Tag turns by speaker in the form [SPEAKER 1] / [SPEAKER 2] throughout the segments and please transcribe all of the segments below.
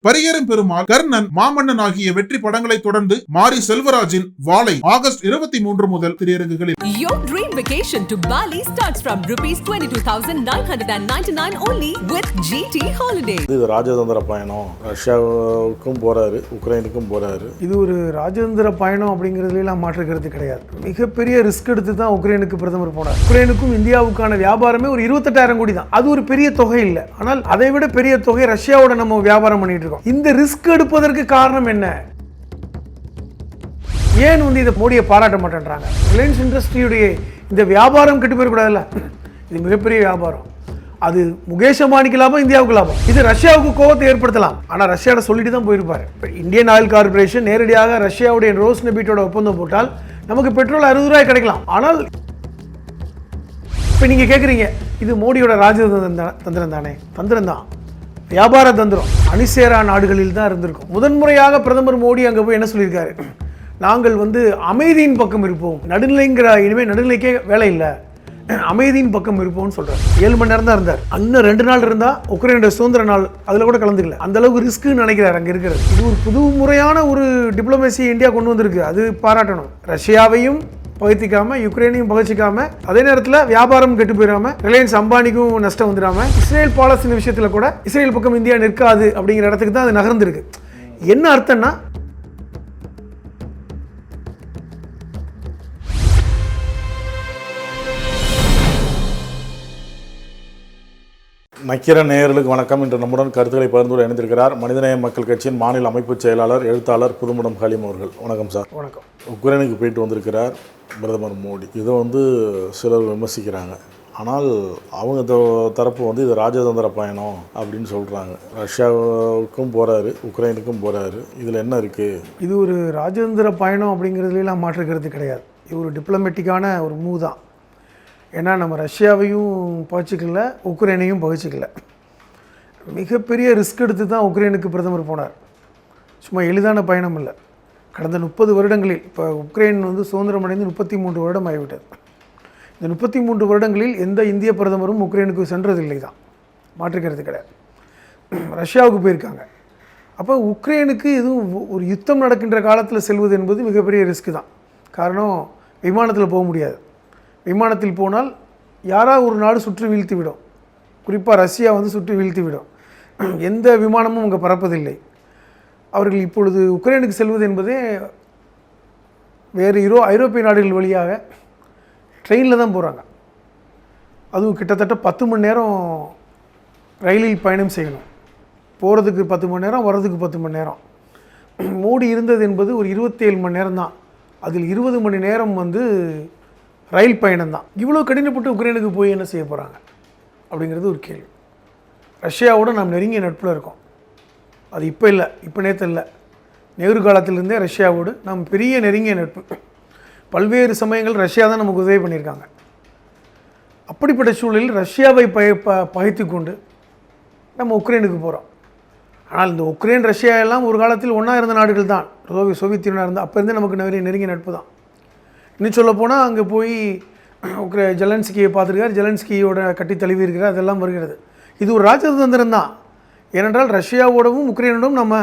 [SPEAKER 1] பரியேறும் பெருமாள், கர்ணன், மாமன்னன் ஆகிய வெற்றி படங்களை தொடர்ந்து மாரி செல்வராஜின் வாளை ஆகஸ்ட் 23 முதல் திரையரங்குகளில்.
[SPEAKER 2] Your dream vacation to Bali starts from ₹22,999 only with GT Holiday.
[SPEAKER 3] இது ராஜதந்திர பயணம், ரஷ்யாவுக்கும் போறாரு, உக்ரைனுக்கும் போறாரு.
[SPEAKER 4] இது ஒரு ராஜதந்திர பயணம் அப்படிங்கிறதுலாம் மாற்றுக்கிறது கிடையாது. மிகப்பெரிய ரிஸ்க் எடுத்து தான் உக்ரைனுக்கு பிரதமர் போனார். உக்ரைனுக்கும் இந்தியாவுக்கான வியாபாரமே ஒரு 28,000 கோடி தான். அது ஒரு பெரிய தொகை இல்லை. ஆனால் அதை விட பெரிய தொகை ரஷ்யாவோட நம்ம வியாபாரம் பண்ணிட்டு இருக்கோம். இந்த ரிஸ்க் எடுப்பதற்கு காரணம் என்ன? ஏன் இதை மோடியை பாராட்ட மாட்டேன்றாங்க? ரிலையன்ஸ் இண்டஸ்ட்ரியுடைய இந்த வியாபாரம் கெட்டு போயிடக்கூடாதுல்ல. இது மிகப்பெரிய வியாபாரம். அது முகேஷ் அம்பானிக்கு லாபம், இந்தியாவுக்கு லாபம். இது ரஷ்யாவுக்கு கோபத்தை ஏற்படுத்தலாம். ஆனால் ரஷ்யாவோட சொல்லிட்டு தான் போயிருப்பாரு. இந்தியன் ஆயில் கார்பரேஷன் நேரடியாக ரஷ்யாவுடைய ரோஸ்நெபிட்டோட ஒப்பந்தம் போட்டால் நமக்கு பெட்ரோல் 60 ரூபாய் கிடைக்கலாம். ஆனால் இப்போ நீங்கள் கேட்குறீங்க, இது மோடியோட ராஜதந்திரம் தானே? தந்திரம் தான், வியாபார தந்திரம். அணிசேரா நாடுகளில் தான் இருந்திருக்கும். முதன்முறையாக பிரதமர் மோடி அங்கே போய் என்ன சொல்லியிருக்காரு? நாங்கள் அமைதியின் பக்கம் இருப்போம், நடுநிலைங்கிற இனிமேல் நடுநிலைக்கே வேலை இல்லை, அமைதியின் பக்கம் இருப்போம்னு சொல்றாரு. 7 மணி நேரம் தான் இருந்தார். இன்னும் 2 நாள் இருந்தா உக்ரைனோட சுதந்திர நாள், அதுல கூட கலந்துக்கல. அந்த அளவுக்கு ரிஸ்க்னு நினைக்கிறார் அங்க இருக்கிறது. இது ஒரு புது முறையான ஒரு டிப்ளமேசி இந்தியா கொண்டு வந்திருக்கு. அது பாராட்டணும். ரஷ்யாவையும் பகிர்த்திக்காம, யுக்ரைனையும் பகிர்ச்சிக்காம, அதே நேரத்தில் வியாபாரம் கெட்டு போயிடாம, ரிலையன்ஸ் அம்பானிக்கும் நஷ்டம் வந்துடாம, இஸ்ரேல் பாலஸ்தீன விஷயத்தில் கூட இஸ்ரேல் பக்கம் இந்தியா நிற்காது அப்படிங்கிற இடத்துக்கு தான் அது நகர்ந்துருக்கு. என்ன அர்த்தம்னா,
[SPEAKER 3] நக்கிர நேயர்களுக்கு வணக்கம். இன்று நம்முடன் கருத்துக்களை பகிர்ந்து இணைந்திருக்கிறார் மனிதநேய மக்கள் கட்சியின் மாநில அமைப்பு செயலாளர், எழுத்தாளர் புதுமுடம் ஹலீம் அவர்கள். வணக்கம் சார்.
[SPEAKER 4] வணக்கம்.
[SPEAKER 3] உக்ரைனுக்கு போயிட்டு வந்திருக்கிறார் பிரதமர் மோடி. இதை சிலர் விமர்சிக்கிறாங்க. ஆனால் அவங்க தரப்பு இது ராஜதந்திர பயணம் அப்படின்னு சொல்கிறாங்க. ரஷ்யாவுக்கும் போகிறாரு, உக்ரைனுக்கும் போகிறாரு. இதில் என்ன இருக்குது?
[SPEAKER 4] இது ஒரு ராஜதந்திர பயணம் அப்படிங்கிறதுலாம் மாற்றுக்கிறது கிடையாது. இது ஒரு டிப்ளமேட்டிக்கான ஒரு மூவ் தான். ஏன்னா நம்ம ரஷ்யாவையும் பகிச்சிக்கல, உக்ரைனையும் பகிச்சிக்கல. மிகப்பெரிய ரிஸ்க் எடுத்து தான் உக்ரைனுக்கு பிரதமர் போனார். சும்மா எளிதான பயணம் இல்லை. கடந்த 30 வருடங்களில், இப்போ உக்ரைன் சுதந்திரம் அடைந்து 33 வருடம் ஆகிவிட்டது. இந்த 33 வருடங்களில் எந்த இந்திய பிரதமரும் உக்ரைனுக்கு சென்றதில்லை தான், மாற்றுக்கிறது கிடையாது. ரஷ்யாவுக்கு போயிருக்காங்க. அப்போ உக்ரைனுக்கு எதுவும் ஒரு யுத்தம் நடக்கின்ற காலத்தில் செல்வது என்பது மிகப்பெரிய ரிஸ்க் தான். காரணம், விமானத்தில் போக முடியாது. விமானத்தில் போனால் யாராவது ஒரு நாடு சுற்றி வீழ்த்தி விடும். குறிப்பாக ரஷ்யா சுற்றி வீழ்த்தி விடும். எந்த விமானமும் அங்கே பறப்பதில்லை. அவர்கள் இப்பொழுது உக்ரைனுக்கு செல்வது என்பதே வேறு ஐரோப்பிய நாடுகள் வழியாக ட்ரெயினில் தான் போகிறாங்க. அதுவும் கிட்டத்தட்ட 10 மணி நேரம் ரயிலில் பயணம் செய்யணும். போகிறதுக்கு 10 மணி நேரம், வர்றதுக்கு 10 மணி நேரம். மோடி இருந்தது என்பது ஒரு 27 மணி நேரம் தான். அதில் 20 மணி நேரம் ரயில் பயணம் தான். இவ்வளோ கடினப்பட்டு உக்ரைனுக்கு போய் என்ன செய்ய போகிறாங்க அப்படிங்கிறது ஒரு கேள்வி. ரஷ்யாவோட நாம் நெருங்கிய நட்பில் இருக்கோம். அது இப்போ இல்லை, இப்போ நேற்று இல்லை, நேரு காலத்திலிருந்தே ரஷ்யாவோடு நாம் பெரிய நெருங்கிய நட்பு. பல்வேறு சமயங்கள் ரஷ்யா தான் நமக்கு உதவி பண்ணியிருக்காங்க. அப்படிப்பட்ட சூழலில் ரஷ்யாவை பகைத்து கொண்டு நம்ம உக்ரைனுக்கு போகிறோம். ஆனால் இந்த உக்ரைன் ரஷ்யா எல்லாம் ஒரு காலத்தில் ஒன்றா இருந்த நாடுகள் தான். சோவியத் யூனியனாக இருந்தால் அப்போ இருந்தே நமக்கு நெருங்கிய நட்பு தான். இன்னும் சொல்ல போனால் அங்கே போய் ஜெலன்ஸ்கியை பார்த்துருக்கார், ஜெலன்ஸ்கியோட கட்டி தழுவி இருக்கிறார், அதெல்லாம் வருகிறது. இது ஒரு ராஜதந்திரம் தான். ஏனென்றால் ரஷ்யாவோடவும் உக்ரைனோடும் நம்ம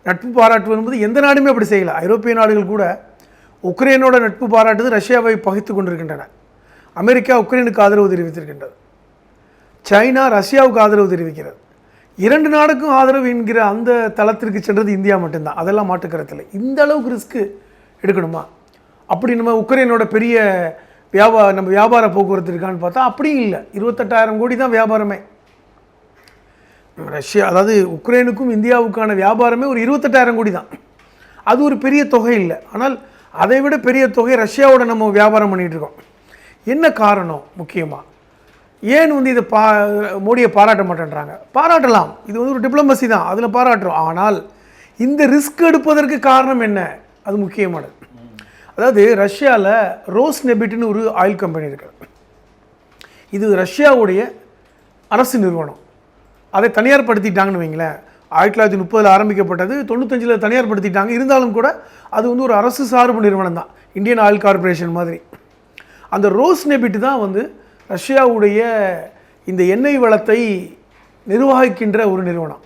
[SPEAKER 4] நட்பு பாராட்டுவது என்பது எந்த நாடுமே அப்படி செய்யலை. ஐரோப்பிய நாடுகள் கூட உக்ரைனோட நட்பு பாராட்டுது, ரஷ்யாவை பகைத்து கொண்டிருக்கின்றன. அமெரிக்கா உக்ரைனுக்கு ஆதரவு தெரிவித்திருக்கின்றது. சைனா ரஷ்யாவுக்கு ஆதரவு தெரிவிக்கிறது. 2 நாடுக்கும் ஆதரவு என்கிற அந்த தளத்திற்கு சென்றது இந்தியா மட்டும்தான். அதெல்லாம் மாற்றுக்கருத்தில். இந்த அளவுக்கு ரிஸ்க்கு எடுக்கணுமா? அப்படி நம்ம உக்ரைனோட பெரிய நம்ம வியாபார போக்குவரத்து இருக்கான்னு பார்த்தா அப்படியும் இல்லை. 28,000 கோடி தான் வியாபாரமே. ரஷ்யா, அதாவது உக்ரைனுக்கும் இந்தியாவுக்கான வியாபாரமே ஒரு 28,000 கோடி தான். அது ஒரு பெரிய தொகை இல்லை. ஆனால் அதை விட பெரிய தொகை ரஷ்யாவோட நம்ம வியாபாரம் பண்ணிகிட்டு இருக்கோம். என்ன காரணம்? முக்கியமாக ஏன் இதை மோடியை பாராட்ட மாட்டேன்றாங்க? பாராட்டலாம், இது ஒரு டிப்ளமசி தான், அதில் பாராட்டுறோம். ஆனால் இந்த ரிஸ்க் எடுப்பதற்கு காரணம் என்ன? அது முக்கியமானது. அதாவது ரஷ்யாவில் ரோஸ்நெபிட்னு ஒரு ஆயில் கம்பெனி இருக்குது. இது ரஷ்யாவுடைய அரசு நிறுவனம். அதை தனியார்படுத்திட்டாங்கன்னு வைங்களேன். 1930 ஆரம்பிக்கப்பட்டது, 95 தனியார்படுத்திட்டாங்க. இருந்தாலும் கூட அது ஒரு அரசு சார்பு நிறுவனம் தான், இந்தியன் ஆயில் கார்பரேஷன் மாதிரி. அந்த ரோஸ்நெபிட் தான் ரஷ்யாவுடைய இந்த எண்ணெய் வளத்தை நிர்வகிக்கின்ற ஒரு நிறுவனம்.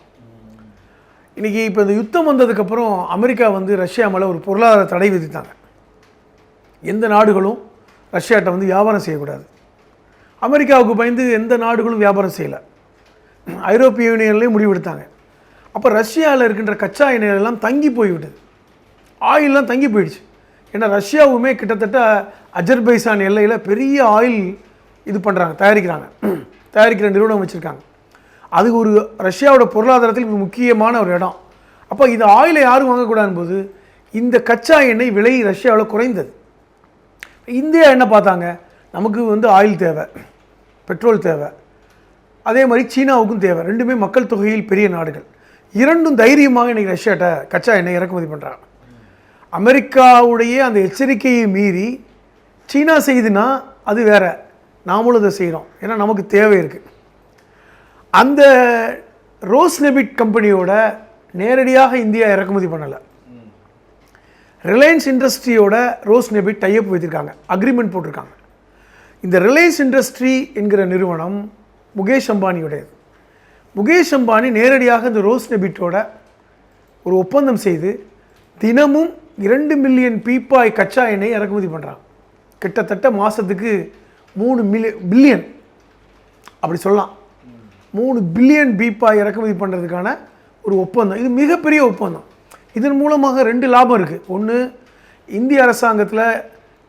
[SPEAKER 4] இன்றைக்கி இப்போ இந்த யுத்தம் வந்ததுக்கப்புறம் அமெரிக்கா வந்து ரஷ்யா மேலே ஒரு பொருளாதார தடை விதித்தாங்க. எந்த நாடுகளும் ரஷ்யாட்ட வந்து வியாபாரம் செய்யக்கூடாது. அமெரிக்காவுக்கு பயந்து எந்த நாடுகளும் வியாபாரம் செய்யலை. ஐரோப்பிய யூனியன்லேயும் முடிவெடுத்தாங்க. அப்போ ரஷ்யாவில் இருக்கின்ற கச்சா எண்ணெய் எல்லாம் தங்கி போய்விட்டது, ஆயிலெலாம் தங்கி போயிடுச்சு. ஏன்னா ரஷ்யாவுமே கிட்டத்தட்ட அஜர்பைசான் எல்லையில் பெரிய ஆயில் இது பண்ணுறாங்க, தயாரிக்கிற நிறுவனம் வச்சுருக்காங்க. அது ஒரு ரஷ்யாவோட பொருளாதாரத்தில் முக்கியமான ஒரு இடம். அப்போ இது ஆயிலை யாரும் வாங்கக்கூடாது போது இந்த கச்சா எண்ணெய் விலை ரஷ்யாவில் குறைந்தது. இந்தியா என்ன பார்த்தாங்க, நமக்கு வந்து ஆயில் தேவை, பெட்ரோல் தேவை, அதே மாதிரி சீனாவுக்கும் தேவை. ரெண்டுமே மக்கள் தொகையில் பெரிய நாடுகள். இரண்டும் தைரியமாக இன்றைக்கி ரஷ்யாட்ட கச்சா எண்ணெய் இறக்குமதி பண்ணுறாங்க. அமெரிக்காவுடைய அந்த எச்சரிக்கையை மீறி சீனா செய்துன்னா அது வேற, நாமளும் அதை செய்கிறோம், ஏன்னா நமக்கு தேவை இருக்குது. அந்த ரோஸ்நெபிட் கம்பெனியோட நேரடியாக இந்தியா இறக்குமதி பண்ணலை. ரிலையன்ஸ் இண்டஸ்ட்ரியோட ரோஸ்நெபிட் டைப் வைத்திருக்காங்க, அக்ரிமெண்ட் போட்டிருக்காங்க. இந்த ரிலையன்ஸ் இண்டஸ்ட்ரி என்கிற நிறுவனம் முகேஷ் அம்பானியுடையது. முகேஷ் அம்பானி நேரடியாக இந்த ரோஸ்நெபிட்டோட ஒரு ஒப்பந்தம் செய்து தினமும் 2 மில்லியன் பீப்பாய் கச்சா எண்ணெய் இறக்குமதி பண்ணுறாங்க. கிட்டத்தட்ட மாதத்துக்கு 3 பில்லியன் அப்படி சொல்லலாம், 3 பில்லியன் பீப்பாய் இறக்குமதி பண்ணுறதுக்கான ஒரு ஒப்பந்தம். இது மிகப்பெரிய ஒப்பந்தம். இதன் மூலமாக 2 லாபம் இருக்குது. ஒன்று, இந்திய அரசாங்கத்தில்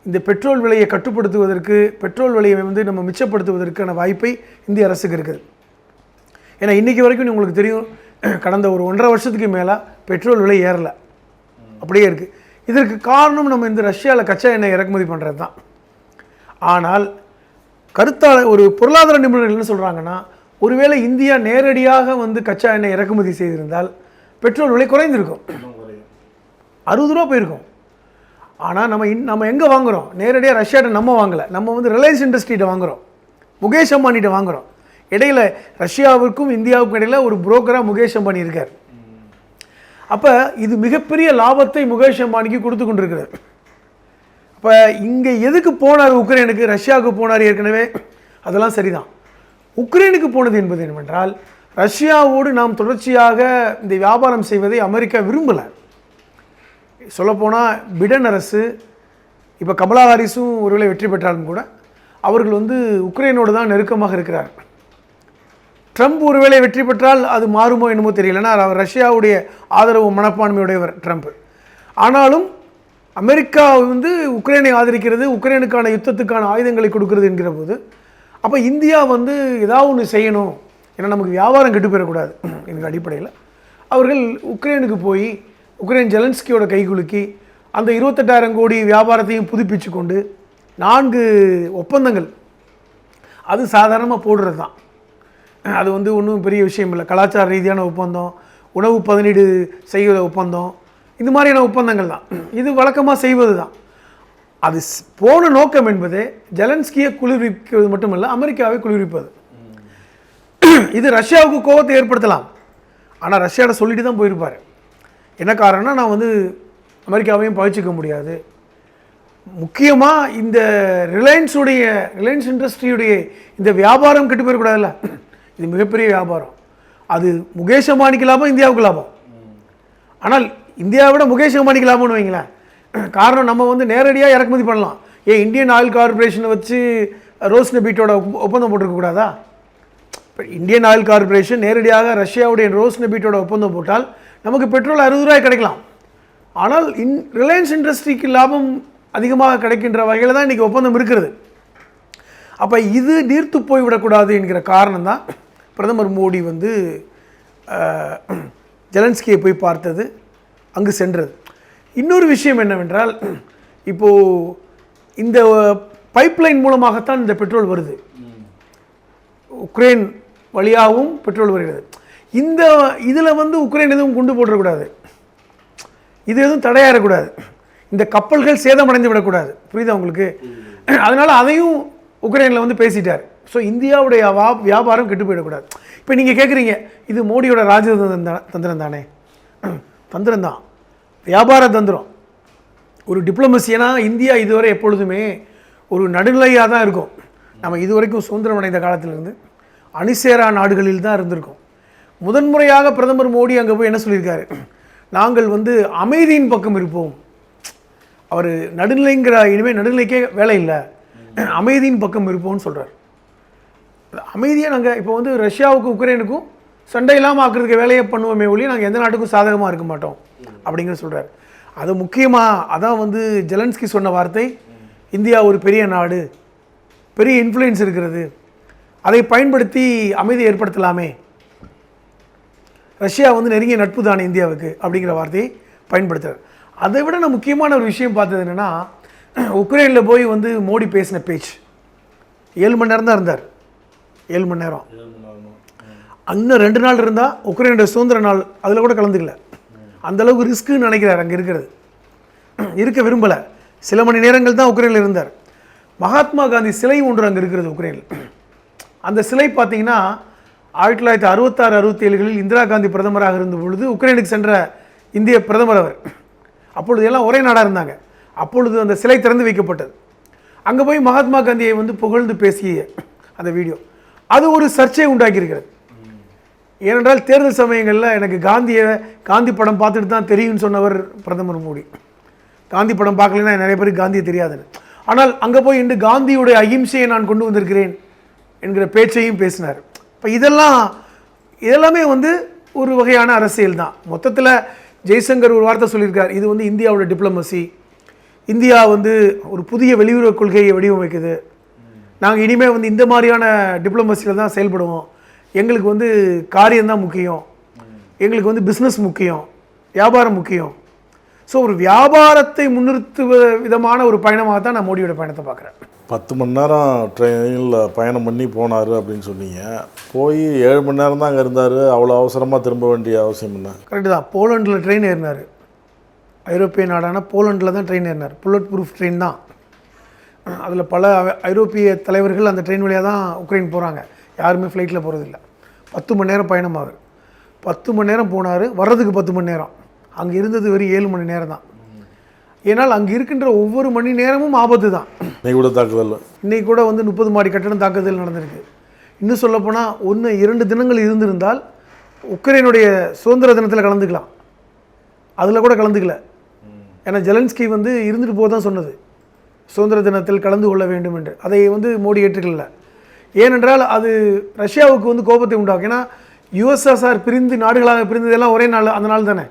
[SPEAKER 4] இந்த பெட்ரோல் விலையை கட்டுப்படுத்துவதற்கு, பெட்ரோல் விலையை வந்து நம்ம மிச்சப்படுத்துவதற்கான வாய்ப்பை இந்திய அரசுக்கு இருக்குது. ஏன்னா இன்றைக்கி வரைக்கும் உங்களுக்கு தெரியும், கடந்த ஒரு 1.5 வருஷத்துக்கு மேலே பெட்ரோல் விலை ஏறலை, அப்படியே இருக்குது. இதற்கு காரணம் நம்ம இந்த ரஷ்யாவில் கச்சா எண்ணெய் இறக்குமதி பண்ணுறது தான். ஆனால் கருத்தாளர், ஒரு பொருளாதார நிபுணர்கள் என்ன சொல்கிறாங்கன்னா, ஒருவேளை இந்தியா நேரடியாக வந்து கச்சா எண்ணெய் இறக்குமதி செய்திருந்தால் பெட்ரோல் விலை குறைந்திருக்கும், 60 ரூபா போயிருக்கும். ஆனால் நம்ம எங்கே வாங்குகிறோம், நேரடியாக ரஷ்யாட்ட நம்ம வாங்கலை, நம்ம வந்து ரிலையன்ஸ் இண்டஸ்ட்ரியிட்ட வாங்குகிறோம், முகேஷ் அம்பானிகிட்ட வாங்குகிறோம். இடையில் ரஷ்யாவுக்கும் இந்தியாவுக்கும் இடையில் ஒரு புரோக்கராக முகேஷ் அம்பானி இருக்கார். அப்போ இது மிகப்பெரிய லாபத்தை முகேஷ் அம்பானிக்கு கொடுத்து கொண்டிருக்கிறார். அப்போ இங்கே எதுக்கு போனார் உக்ரைனுக்கு, ரஷ்யாவுக்கு போனார் ஏற்கனவே, அதெல்லாம் சரிதான். உக்ரைனுக்கு போனது என்பது என்னவென்றால், ரஷ்யாவோடு நாம் தொடர்ச்சியாக இந்த வியாபாரம் செய்வதை அமெரிக்கா விரும்பலை. சொல்லப்போனால் பிடன் அரசு, இப்போ கமலா ஹாரிஸும் ஒருவேளை வெற்றி பெற்றாலும் கூட அவர்கள் வந்து உக்ரைனோடு தான் நெருக்கமாக இருக்கிறார். ட்ரம்ப் ஒருவேளை வெற்றி பெற்றால் அது மாறுமோ என்னமோ தெரியலன்னா, அவர் ரஷ்யாவுடைய ஆதரவு மனப்பான்மையுடையவர் ட்ரம்ப். ஆனாலும் அமெரிக்கா வந்து உக்ரைனை ஆதரிக்கிறது, உக்ரைனுக்கான யுத்தத்துக்கான ஆயுதங்களை கொடுக்கிறது என்கிற போது, அப்போ இந்தியா வந்து ஏதாவது ஒன்று செய்யணும், ஏன்னா நமக்கு வியாபாரம் கெட்டு போயிடக்கூடாது என்கிற அடிப்படையில் அவர்கள் உக்ரைனுக்கு போய் உக்ரைன் ஜெலன்ஸ்கியோட கைகுலுக்கி அந்த 28,000 கோடி வியாபாரத்தையும் புதுப்பிச்சு கொண்டு 4 ஒப்பந்தங்கள், அது சாதாரணமாக போடுறது தான், அது வந்து ஒன்றும் பெரிய விஷயம் இல்லை. கலாச்சார ரீதியான ஒப்பந்தம், உணவு பதனீடு செய்கிற ஒப்பந்தம், இந்த மாதிரியான ஒப்பந்தங்கள் தான். இது வழக்கமாக செய்வது தான். அது போன நோக்கம் என்பது ஜெலன்ஸ்கியை குளிர்விக்கிறது மட்டுமல்ல, அமெரிக்காவை குளிர்விப்பது. இது ரஷ்யாவுக்கு கோபத்தை ஏற்படுத்தலாம், ஆனால் ரஷ்யாவோட சொல்லிட்டு தான் போயிருப்பார். என்ன காரணம்னா, நான் வந்து அமெரிக்காவையும் பகிச்சிக்க முடியாது, முக்கியமாக இந்த ரிலையன்ஸ் இண்டஸ்ட்ரியுடைய இந்த வியாபாரம் கெட்டு போயிடக்கூடாதுல்ல, இது மிகப்பெரிய வியாபாரம். அது முகேஷ் அம்பானிக்கு லாபம், இந்தியாவுக்கு லாபம். ஆனால் இந்தியாவை விட முகேஷ் அம்பானிக்கு லாபம்னு வைங்களேன். காரணம், நம்ம வந்து நேரடியாக இறக்குமதி பண்ணலாம். இந்தியன் ஆயில் கார்பரேஷனை வச்சு ரோஸ்நெபிட்டோட ஒப்பந்தம் போட்டிருக்கக்கூடாதா? இப்போ இந்தியன் ஆயில் கார்பரேஷன் நேரடியாக ரஷ்யாவுடைய ரோஸ்நெபிட்டோட ஒப்பந்தம் போட்டால் நமக்கு பெட்ரோல் 60 ரூபாய் கிடைக்கலாம். ஆனால் ரிலையன்ஸ் இண்டஸ்ட்ரிக்கு லாபம் அதிகமாக கிடைக்கின்ற வகையில் தான் இன்றைக்கி ஒப்பந்தம் இருக்கிறது. அப்போ இது நீர்த்து போய்விடக்கூடாது என்கிற காரணம் தான் பிரதமர் மோடி வந்து ஜெலன்ஸ்கியை போய் பார்த்தது, அங்கு சென்றது. இன்னொரு விஷயம் என்னவென்றால், இப்போது இந்த பைப்லைன் மூலமாகத்தான் இந்த பெட்ரோல் வருது, உக்ரைன் வழியாகவும் பெட்ரோல் வருகிறது. இதில் வந்து உக்ரைன் எதுவும் குண்டு போட்டுறக்கூடாது, இது எதுவும் தடையாறக்கூடாது, இந்த கப்பல்கள் சேதமடைந்து விடக்கூடாது. புரியுதா உங்களுக்கு? அதனால் அதையும் உக்ரைனில் வந்து பேசிட்டார். ஸோ இந்தியாவுடைய வியாபாரம் கெட்டு போயிடக்கூடாது. இப்போ நீங்கள் கேட்குறீங்க, இது மோடியோட தந்திரம் தானே? தந்திரம் தான், வியாபார தந்திரம். ஒரு டிப்ளமசியனா இந்தியா இதுவரை எப்பொழுதுமே ஒரு நடுநிலையாக தான் இருக்கும். நம்ம இதுவரைக்கும் சுதந்திரம் அடைந்த காலத்திலிருந்து அணிசேரா நாடுகளில் தான் இருந்திருக்கோம். முதன்முறையாக பிரதமர் மோடி அங்கே போய் என்ன சொல்லியிருக்காரு, நாங்கள் வந்து அமைதியின் பக்கம் இருப்போம். அவர் நடுநிலைங்கிற இனிமேல் நடுநிலைக்கே வேலை இல்லை, அமைதியின் பக்கம் இருப்போம்னு சொல்கிறார். அமைதியாக நாங்கள் இப்போ வந்து ரஷ்யாவுக்கும் உக்ரைனுக்கும் சண்டை இல்லாமல் ஆக்குறதுக்கு வேலையை பண்ணுவோமே ஒழிய நாங்கள் எந்த நாட்டுக்கும் சாதகமாக இருக்க மாட்டோம் அப்படிங்கிற சொல்கிறார். அது முக்கியமாக அதான் வந்து ஜெலன்ஸ்கி சொன்ன வார்த்தை, இந்தியா ஒரு பெரிய நாடு, பெரிய இன்ஃப்ளூயன்ஸ் இருக்கிறது, அதை பயன்படுத்தி அமைதியை ஏற்படுத்தலாமே, ரஷ்யா வந்து நெருங்கிய நட்பு தானே இந்தியாவுக்கு அப்படிங்கிற வார்த்தையை பயன்படுத்துகிறார். அதை விட நான் முக்கியமான ஒரு விஷயம் பார்த்தது என்னென்னா, உக்ரைனில் போய் வந்து மோடி பேசின பேச்சு 7 மணி நேரம் தான் இருந்தார். 7 மணி நேரம். இன்னும் 2 நாள் இருந்தால் உக்ரைனுடைய சுதந்திர நாள், அதில் கூட கலந்துக்கல. அந்தளவுக்கு ரிஸ்க்குன்னு நினைக்கிறார் அங்கே இருக்கிறது, இருக்க விரும்பலை. சில மணி நேரங்கள் தான் உக்ரைனில் இருந்தார். மகாத்மா காந்தி சிலை ஒன்று அங்கே இருக்கிறது உக்ரைனில். அந்த சிலை பார்த்தீங்கன்னா 1966-67களில் இந்திரா காந்தி பிரதமராக இருந்த பொழுது உக்ரைனுக்கு சென்ற இந்திய பிரதமர் அவர். அப்பொழுது எல்லாம் ஒரே நாடாக இருந்தாங்க. அப்பொழுது அந்த சிலை திறந்து வைக்கப்பட்டது. அங்கே போய் மகாத்மா காந்தியை வந்து புகழ்ந்து பேசிய அந்த வீடியோ அது ஒரு சர்ச்சையை உண்டாக்கியிருக்கிறது. ஏனென்றால் தேர்தல் சமயங்களில் எனக்கு காந்தி படம் பார்த்துட்டு தான் தெரியும்னு சொன்னவர் பிரதமர் மோடி. காந்தி படம் பார்க்கலன்னா நிறைய பேருக்கு காந்தியை தெரியாதுன்னு. ஆனால் அங்கே போய் இன்று காந்தியுடைய அகிம்சையை நான் கொண்டு வந்திருக்கிறேன் என்கிற பேச்சையும் பேசினார். இப்போ இதெல்லாமே வந்து ஒரு வகையான அரசியல் தான். மொத்தத்தில் ஜெய்சங்கர் ஒரு வார்த்தை சொல்லியிருக்கார், இது வந்து இந்தியாவோட டிப்ளமசி, இந்தியா வந்து ஒரு புதிய வெளியுறவு கொள்கையை வடிவமைக்குது, நாங்கள் இனிமேல் வந்து இந்த மாதிரியான டிப்ளமசியில் தான் செயல்படுவோம், எங்களுக்கு வந்து காரியம்தான் முக்கியம், எங்களுக்கு வந்து பிஸ்னஸ் முக்கியம், வியாபாரம் முக்கியம். ஸோ ஒரு வியாபாரத்தை முன்னிறுத்துவ விதமான ஒரு பயணமாக தான் நான் மோடியோட பயணத்தை பார்க்குறேன்.
[SPEAKER 3] 10 மணி நேரம் ட்ரெயினில் பயணம் பண்ணி போனார் அப்படின்னு சொன்னீங்க. போய் 7 மணி நேரம் தான் அங்கே இருந்தார். அவ்வளோ அவசரமாக திரும்ப வேண்டிய அவசியம் என்ன?
[SPEAKER 4] கரெக்டு தான். போலண்டில் ட்ரெயின் ஏறினார். ஐரோப்பிய நாடான போலண்டில் தான் ட்ரெயின் ஏறினார். புல்லட் ப்ரூஃப் ட்ரெயின் தான். அதில் பல ஐரோப்பிய தலைவர்கள் அந்த ட்ரெயின் வழியாக தான் உக்ரைன் போகிறாங்க. யாருமே ஃப்ளைட்டில் போகிறதில்ல. 10 மணி நேரம் பயணம் ஆகுது. 10 மணி நேரம் போனார், வர்றதுக்கு 10 மணி நேரம். அங்கே இருந்தது வெறும் 7 மணி நேரம் தான். ஏன்னால் அங்கே இருக்கின்ற ஒவ்வொரு மணி நேரமும் ஆபத்து தான்.
[SPEAKER 3] இன்னைக்கு கூட தாக்குதல்,
[SPEAKER 4] இன்றைக்கி கூட வந்து 30 மாடி கட்டடம் தாக்குதல் நடந்திருக்கு. இன்னும் சொல்லப்போனால் 1-2 தினங்கள் இருந்திருந்தால் உக்ரைனுடைய சுதந்திர தினத்தில் கலந்துக்கலாம். அதில் கூட கலந்துக்கல. ஏன்னா ஜெலன்ஸ்கி வந்து இருந்துட்டு போக தான் சொன்னது, சுதந்திர தினத்தில் கலந்து கொள்ள வேண்டும் என்று. அதை வந்து மோடி ஏற்றுக்கல. ஏனென்றால் அது ரஷ்யாவுக்கு வந்து கோபத்தை உண்டாகும். ஏன்னா யுஎஸ்எஸ்ஆர் பிரிந்து நாடுகளாக பிரிந்ததெல்லாம் ஒரே நாள், அந்த நாள் தானே.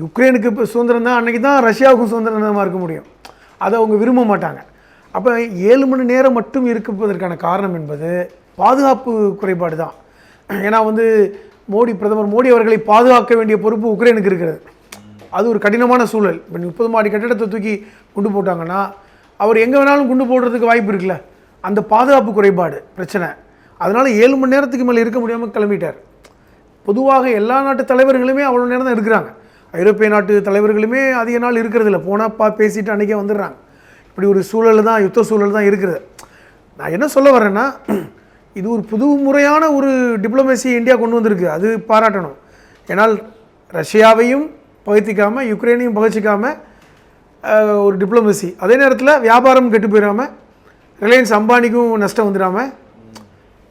[SPEAKER 4] யுக்ரைனுக்கு இப்போ சுதந்திரம் தான், அன்றைக்கி தான் ரஷ்யாவுக்கும் சுதந்திரமாக இருக்க முடியும். அதை அவங்க விரும்ப மாட்டாங்க. அப்போ 7 மணி நேரம் மட்டும் இருப்பதற்கான காரணம் என்பது பாதுகாப்பு குறைபாடு தான். ஏன்னா வந்து பிரதமர் மோடி அவர்களை பாதுகாக்க வேண்டிய பொறுப்பு உக்ரைனுக்கு இருக்கிறது. அது ஒரு கடினமான சூழல். இப்போ 30 மாடி கட்டிடத்தை தூக்கி குண்டு போட்டாங்கன்னா அவர் எங்கே வேணாலும் குண்டு போடுறதுக்கு வாய்ப்பு இருக்குல்ல. அந்த பாதுகாப்பு குறைபாடு பிரச்சனை. அதனால் 7 மணி நேரத்துக்கு மேலே இருக்க முடியாமல் கிளம்பிட்டார். பொதுவாக எல்லா நாட்டு தலைவர்களுமே அவ்வளோ நேரம் தான் இருக்கிறாங்க. ஐரோப்பிய நாட்டு தலைவர்களுமே அதிக நாள் இருக்கிறதில்ல. போனால் பேசிட்டு அன்றைக்கே வந்துடுறாங்க. இப்படி ஒரு சூழல் தான், யுத்த சூழல் தான் இருக்குது. நான் என்ன சொல்ல வரேன்னா, இது ஒரு புது முறையான ஒரு டிப்ளமேசியை இந்தியா கொண்டு வந்திருக்கு. அது பாராட்டணும். ஏன்னால் ரஷ்யாவையும் பகைச்சிக்காமல் யுக்ரைனையும் பகைச்சிக்காமல் ஒரு டிப்ளமசி, அதே நேரத்தில் வியாபாரம் கெட்டு போயிடாமல், ரிலையன்ஸ் அம்பானிக்கும் நஷ்டம் வந்துடாமல்,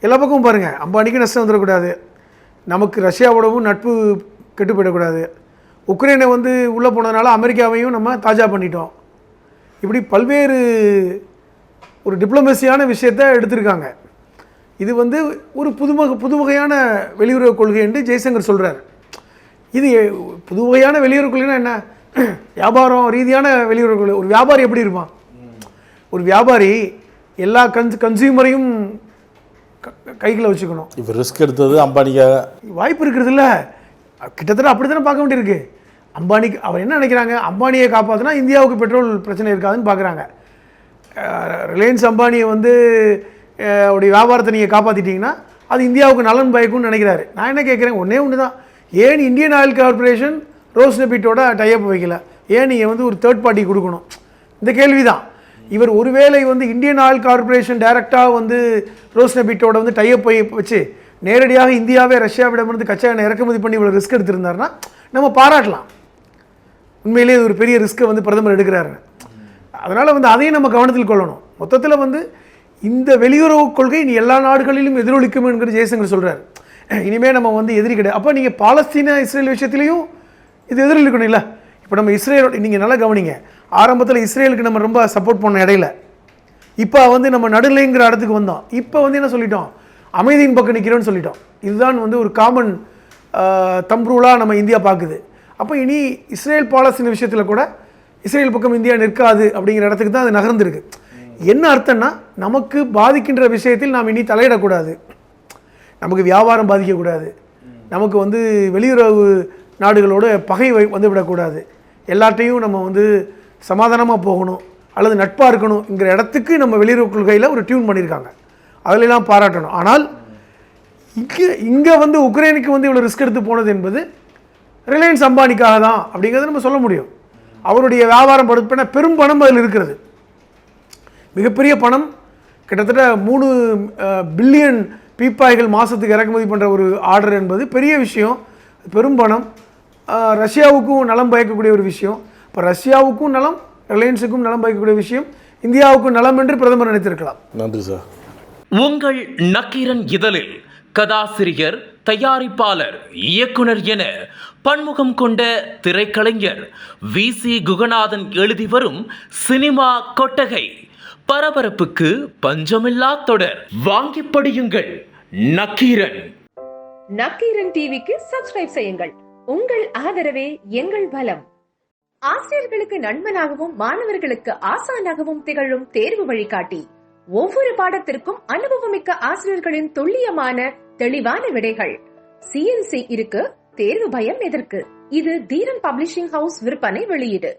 [SPEAKER 4] எல்லா பக்கமும் பாருங்கள், அம்பானிக்கும் நஷ்டம் வந்துடக்கூடாது, நமக்கு ரஷ்யாவோடவும் நட்பு கெட்டு போயிடக்கூடாது, உக்ரைனை வந்து உள்ளே போனதுனால அமெரிக்காவையும் நம்ம தாஜா பண்ணிட்டோம். இப்படி பல்வேறு ஒரு டிப்ளமசியான விஷயத்தை எடுத்திருக்காங்க. இது வந்து ஒரு புது வகையான வெளியுறவு கொள்கை என்று ஜெய்சங்கர் சொல்கிறார். இது புது வகையான வெளியுறவு கொள்கைன்னா என்ன? வியாபாரம் ரீதியான வெளியுறவு கொள்கை. ஒரு வியாபாரி எப்படி இருப்பான்? ஒரு வியாபாரி எல்லா கன்சியூமரையும் கைகளை வச்சுக்கணும்.
[SPEAKER 3] இப்போ ரிஸ்க் எடுத்தது அம்பானிக்காக
[SPEAKER 4] வாய்ப்பு இருக்கிறது இல்லை. கிட்டத்தட்ட அப்படி தானே பார்க்க வேண்டியிருக்கு. அம்பானிக்கு அவர் என்ன நினைக்கிறாங்க? அம்பானியை காப்பாற்றினா இந்தியாவுக்கு பெட்ரோல் பிரச்சனை இருக்காதுன்னு பார்க்குறாங்க. ரிலையன்ஸ் அம்பானியை வந்து அவருடைய வியாபாரத்தை நீங்கள் காப்பாற்றிட்டீங்கன்னா அது இந்தியாவுக்கு நலன் பயக்கும்னு நினைக்கிறாரு. நான் என்ன கேட்குறேன், ஒன்று தான், ஏன் இந்தியன் ஆயில் கார்பரேஷன் ரோஸ்நெபிட்டோட டைப் வைக்கல? ஏன் நீங்கள் வந்து ஒரு தேர்ட் பார்ட்டி கொடுக்கணும்? இந்த கேள்வி தான். இவர் ஒருவேளை வந்து இந்தியன் ஆயில் கார்பரேஷன் டைரெக்டாக வந்து ரோஸ்நெபிட்டோட வந்து டைப் வச்சு நேரடியாக இந்தியாவே ரஷ்யாவிடமிருந்து கச்சா எண்ணெய் இறக்குமதி பண்ணி இவ்வளோ ரிஸ்க் எடுத்திருந்தாருன்னா நம்ம பாராட்டலாம். உண்மையிலேயே ஒரு பெரிய ரிஸ்க்கை வந்து பிரதமர் எடுக்கிறாரு. அதனால் வந்து அதையும் நம்ம கவனத்தில் கொள்ளணும். மொத்தத்தில் வந்து இந்த வெளியுறவு கொள்கை இனி எல்லா நாடுகளிலும் எதிரொலிக்கும் என்கிற ஜெய்சங்கர் சொல்கிறார். இனிமேல் நம்ம வந்து எதிரி கிடையாது. அப்போ நீங்கள் பாலஸ்தீன இஸ்ரேல் விஷயத்துலையும் இது எதிரில் இல்லை. இப்போ நம்ம இஸ்ரேலோட நீங்கள் நல்லா கவனிங்க, ஆரம்பத்தில் இஸ்ரேலுக்கு நம்ம ரொம்ப சப்போர்ட் பண்ண இடையில இப்போ வந்து நம்ம நடுநிலைங்கிற இடத்துக்கு வந்தோம். இப்போ வந்து என்ன சொல்லிட்டோம், அமைதியின் பக்கம் நிற்கிறோன்னு சொல்லிட்டோம். இதுதான் வந்து ஒரு காமன் தம்ப்ரூலாக நம்ம இந்தியா பார்க்குது. அப்போ இனி இஸ்ரேல் பாலஸ்தீன விஷயத்தில் கூட இஸ்ரேல் பக்கம் இந்தியா நிற்காது அப்படிங்கிற இடத்துக்கு தான் அது நகர்ந்துருக்கு. என்ன அர்த்தம்னா, நமக்கு பாதிக்கின்ற விஷயத்தில் நாம் இனி தலையிடக்கூடாது, நமக்கு வியாபாரம் பாதிக்கக்கூடாது, நமக்கு வந்து வெளியுறவு நாடுகளோட பகை வந்து விடக்கூடாது, எல்லாத்தையும் நம்ம வந்து சமாதானமாக போகணும் அல்லது நட்பாக இருக்கணுங்கிற இடத்துக்கு நம்ம வெளியுறவு கொள்கையில் ஒரு டியூன் பண்ணியிருக்காங்க. அதிலெல்லாம் பாராட்டணும். ஆனால் இங்கே வந்து உக்ரைனுக்கு வந்து இவ்வளோ ரிஸ்க் எடுத்து போனது என்பது ரிலையன்ஸ் அம்பானிக்காக தான் அப்படிங்கிறத நம்ம சொல்ல முடியும். அவருடைய வியாபாரம் படுத்தின பெரும் பணம் அதில் இருக்கிறது, மிகப்பெரிய பணம். கிட்டத்தட்ட 3 பில்லியன் பீப்பாய்கள் மாதத்துக்கு இறக்குமதி பண்ணுற ஒரு ஆர்டர் என்பது பெரிய விஷயம், பெரும் பணம். ரஷ்யாவுக்கும் நலம் பயக்கக்கூடிய ஒரு விஷயம். இப்போ ரஷ்யாவுக்கும் நலம், ரிலையன்ஸுக்கும் நலம் பயக்கக்கூடிய விஷயம், இந்தியாவுக்கும் நலம் என்று பிரதமர் நினைத்திருக்கலாம்.
[SPEAKER 3] நன்றி சார்.
[SPEAKER 5] உங்கள் நக்கீரன் இதழில் கதாசிரியர், தயாரிப்பாளர், இயக்குனர் என பன்முகம் கொண்ட திரைக்கலைஞர் VC குகநாதன் எழுதி வரும் சினிமா கொட்டகை பரபரப்புக்கு பஞ்சமில்லா தொடர். வாங்கி படியுங்கள். நக்கீரன்.
[SPEAKER 6] நக்கீரன் டிவிக்கு சப்ஸ்கிரைப் செய்யுங்கள். உங்கள் ஆதரவே எங்கள் பலம். ஆசிரியர்களுக்கு நண்பனாகவும் மாணவர்களுக்கு ஆசானாகவும் திகழும் தேர்வு வழிகாட்டி. ஒவ்வொரு பாடத்திற்கும் அனுபவமிக்க ஆசிரியர்களின் துல்லியமான தெளிவான விடைகள். CNC இருக்கு, தேர்வு பயம் எதற்கு? இது தீரன் பப்ளிஷிங் ஹவுஸ் விற்பனை வெளியீடு.